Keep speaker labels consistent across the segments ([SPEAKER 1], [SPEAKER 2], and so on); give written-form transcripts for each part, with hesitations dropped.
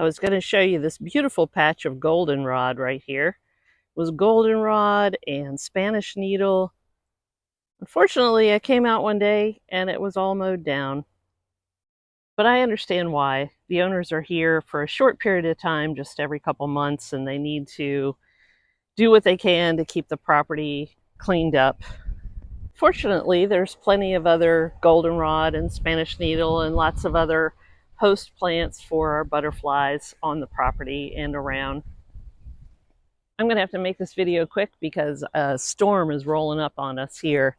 [SPEAKER 1] I was going to show you this beautiful patch of goldenrod right here. It was goldenrod and Spanish needle. Unfortunately, I came out one day and it was all mowed down. But I understand why. The owners are here for a short period of time, just every couple months, and they need to do what they can to keep the property cleaned up. Fortunately, there's plenty of other goldenrod and Spanish needle and lots of other host plants for our butterflies on the property and around. I'm going to have to make this video quick because a storm is rolling up on us here.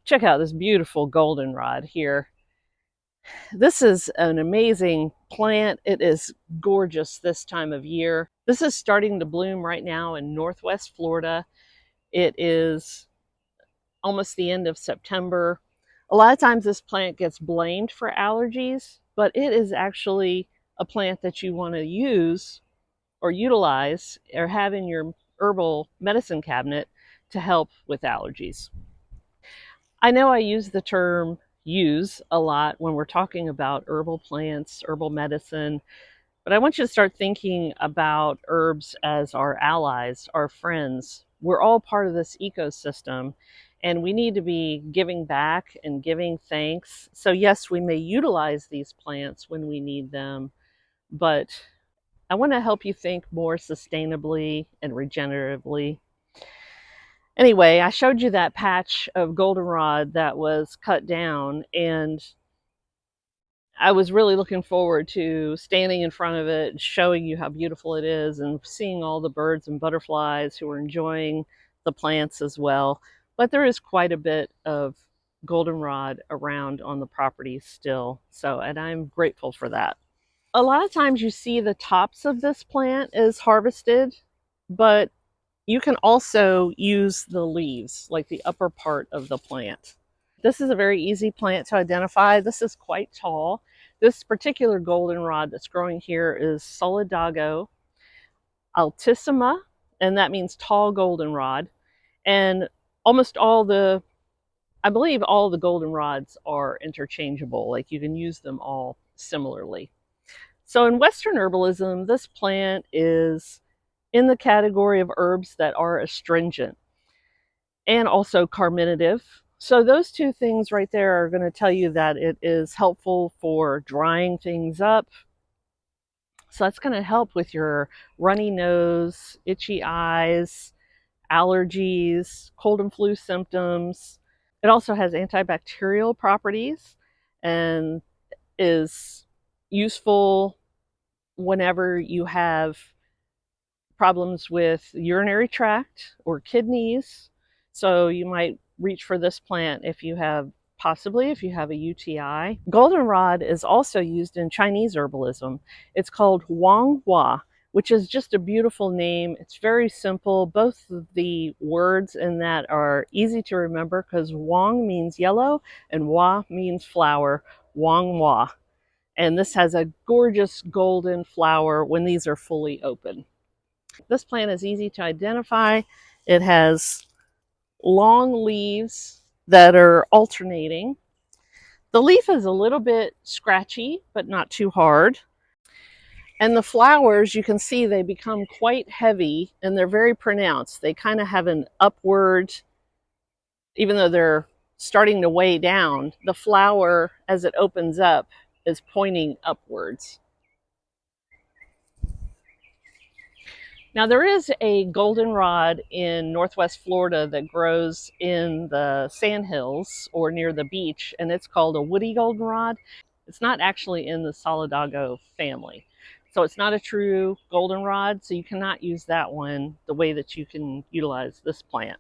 [SPEAKER 1] Check out this beautiful goldenrod here. This is an amazing plant. It is gorgeous this time of year. This is starting to bloom right now in Northwest Florida. It is almost the end of September. A lot of times this plant gets blamed for allergies, but it is actually a plant that you want to use or utilize or have in your herbal medicine cabinet to help with allergies. I know I use the term use a lot when we're talking about herbal plants, herbal medicine, but I want you to start thinking about herbs as our allies, our friends. We're all part of this ecosystem, and we need to be giving back and giving thanks. So yes, we may utilize these plants when we need them, but I want to help you think more sustainably and regeneratively. Anyway, I showed you that patch of goldenrod that was cut down, and I was really looking forward to standing in front of it and showing you how beautiful it is and seeing all the birds and butterflies who are enjoying the plants as well. But there is quite a bit of goldenrod around on the property still, and I'm grateful for that. A lot of times you see the tops of this plant is harvested, but you can also use the leaves, like the upper part of the plant. This is a very easy plant to identify. This is quite tall. This particular goldenrod that's growing here is Solidago altissima, and that means tall goldenrod. And almost I believe all the goldenrods are interchangeable. Like you can use them all similarly. So in Western herbalism, this plant is in the category of herbs that are astringent and also carminative. So those two things right there are going to tell you that it is helpful for drying things up. So that's going to help with your runny nose, itchy eyes, allergies, cold and flu symptoms. It also has antibacterial properties and is useful whenever you have problems with urinary tract or kidneys. So you might reach for this plant if you have a UTI. Goldenrod is also used in Chinese herbalism. It's called Huang Hua, which is just a beautiful name. It's very simple. Both of the words in that are easy to remember because Huang means yellow and Hua means flower. Huang Hua. And this has a gorgeous golden flower when these are fully open. This plant is easy to identify. It has long leaves that are alternating. The leaf is a little bit scratchy, but not too hard. And the flowers, you can see they become quite heavy and they're very pronounced. They kind of have an upward, even though they're starting to weigh down, the flower as it opens up is pointing upwards. Now there is a goldenrod in Northwest Florida that grows in the sandhills or near the beach, and it's called a woody goldenrod. It's not actually in the Solidago family. So it's not a true goldenrod, so you cannot use that one the way that you can utilize this plant.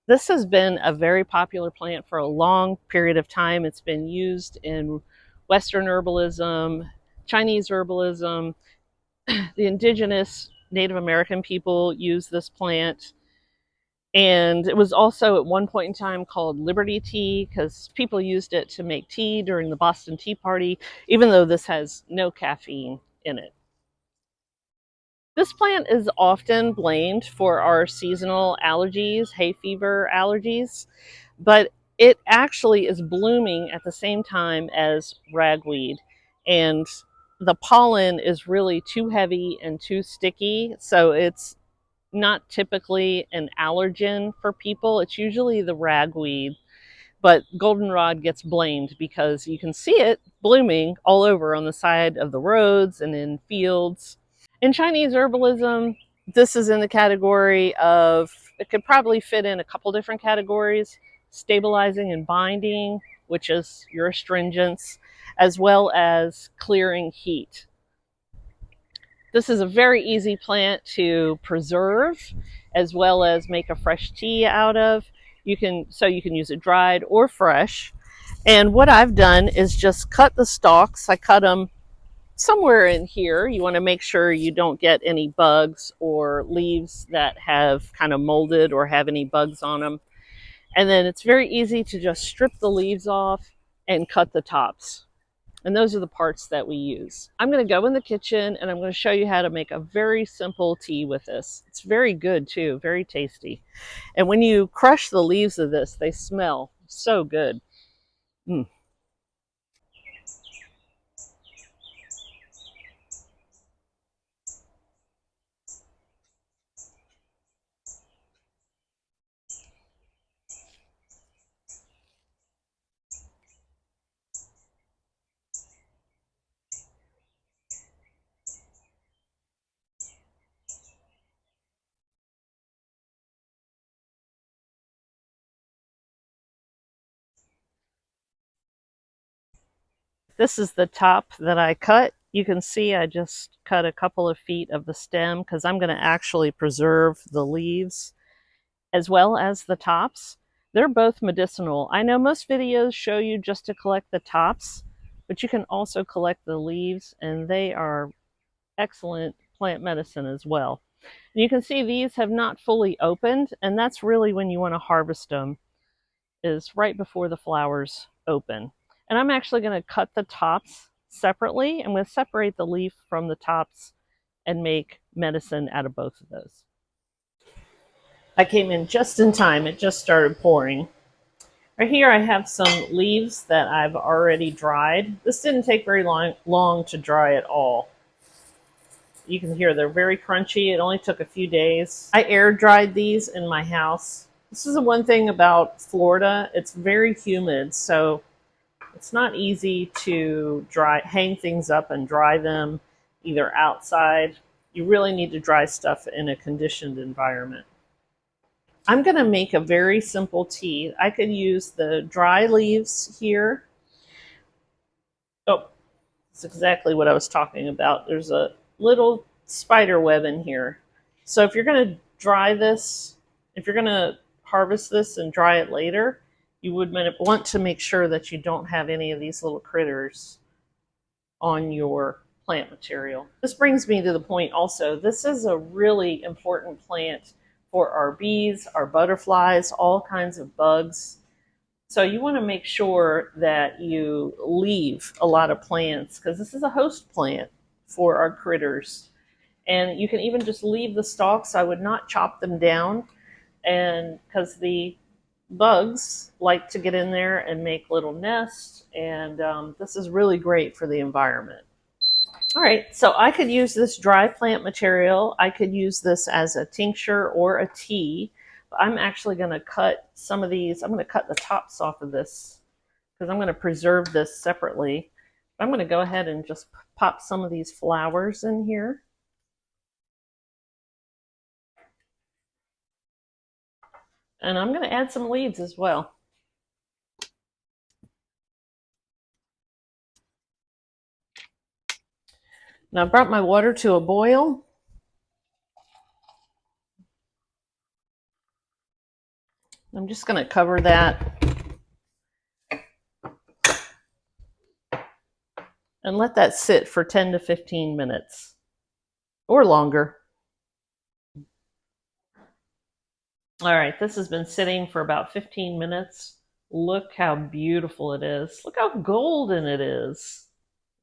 [SPEAKER 1] This has been a very popular plant for a long period of time. It's been used in Western herbalism, Chinese herbalism, the indigenous Native American people use this plant. And it was also at one point in time called Liberty Tea because people used it to make tea during the Boston Tea Party, even though this has no caffeine in it. This plant is often blamed for our seasonal allergies, hay fever allergies, but it actually is blooming at the same time as ragweed. And the pollen is really too heavy and too sticky, so it's not typically an allergen for people. It's usually the ragweed, but goldenrod gets blamed because you can see it blooming all over on the side of the roads and in fields. In Chinese herbalism, this is in the category of, it could probably fit in a couple different categories: stabilizing and binding, which is your astringents, as well as clearing heat. This is a very easy plant to preserve as well as make a fresh tea out of. You can use it dried or fresh. And what I've done is just cut the stalks. I cut them somewhere in here. You want to make sure you don't get any bugs or leaves that have kind of molded or have any bugs on them. And then it's very easy to just strip the leaves off and cut the tops. And those are the parts that we use. I'm going to go in the kitchen and I'm going to show you how to make a very simple tea with this. It's very good too, very tasty. And when you crush the leaves of this, they smell so good. Mm. This is the top that I cut. You can see I just cut a couple of feet of the stem because I'm going to actually preserve the leaves as well as the tops. They're both medicinal. I know most videos show you just to collect the tops, but you can also collect the leaves, and they are excellent plant medicine as well. And you can see these have not fully opened, and that's really when you want to harvest them, is right before the flowers open. And I'm actually going to cut the tops separately. I'm going to separate the leaf from the tops and make medicine out of both of those. I came in just in time. It just started pouring. Right here I have some leaves that I've already dried. This didn't take very long to dry at all. You can hear they're very crunchy. It only took a few days. I air dried these in my house. This is the one thing about Florida. It's very humid, so it's not easy to hang things up and dry them either outside. You really need to dry stuff in a conditioned environment. I'm going to make a very simple tea. I could use the dry leaves here. Oh, that's exactly what I was talking about. There's a little spider web in here. So if you're going to dry this, if you're going to harvest this and dry it later, you would want to make sure that you don't have any of these little critters on your plant material. This brings me to the point also, this is a really important plant for our bees, our butterflies, all kinds of bugs. So you want to make sure that you leave a lot of plants because this is a host plant for our critters. And you can even just leave the stalks. I would not chop them down, and because the bugs like to get in there and make little nests, and this is really great for the environment. All right, so I could use this dry plant material. I could use this as a tincture or a tea. I'm actually going to cut some of these. I'm going to cut the tops off of this because I'm going to preserve this separately. I'm going to go ahead and just pop some of these flowers in here. And I'm going to add some leaves as well. Now I've brought my water to a boil. I'm just going to cover that and let that sit for 10 to 15 minutes or longer. All right, this has been sitting for about 15 minutes. Look how beautiful it is. Look how golden it is.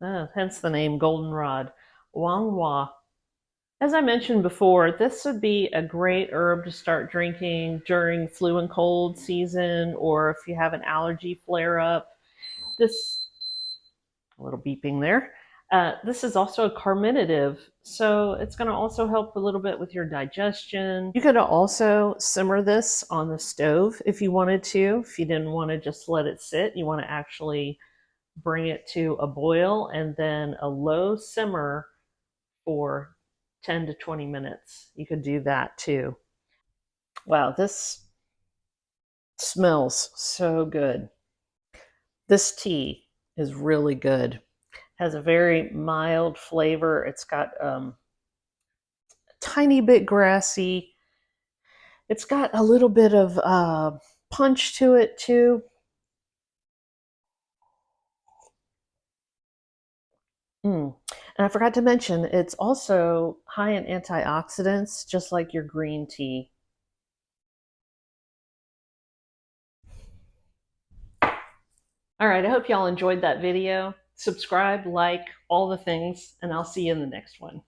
[SPEAKER 1] Hence the name goldenrod. Wanghua. As I mentioned before, this would be a great herb to start drinking during flu and cold season, or if you have an allergy flare up. A little beeping there. This is also a carminative, so it's going to also help a little bit with your digestion. You could also simmer this on the stove if you wanted to. If you didn't want to just let it sit, you want to actually bring it to a boil and then a low simmer for 10 to 20 minutes. You could do that too. Wow, this smells so good. This tea is really good. Has a very mild flavor. It's got tiny bit grassy. It's got a little bit of punch to it too. Mm. And I forgot to mention, it's also high in antioxidants, just like your green tea. All right, I hope y'all enjoyed that video. Subscribe, like, all the things, and I'll see you in the next one.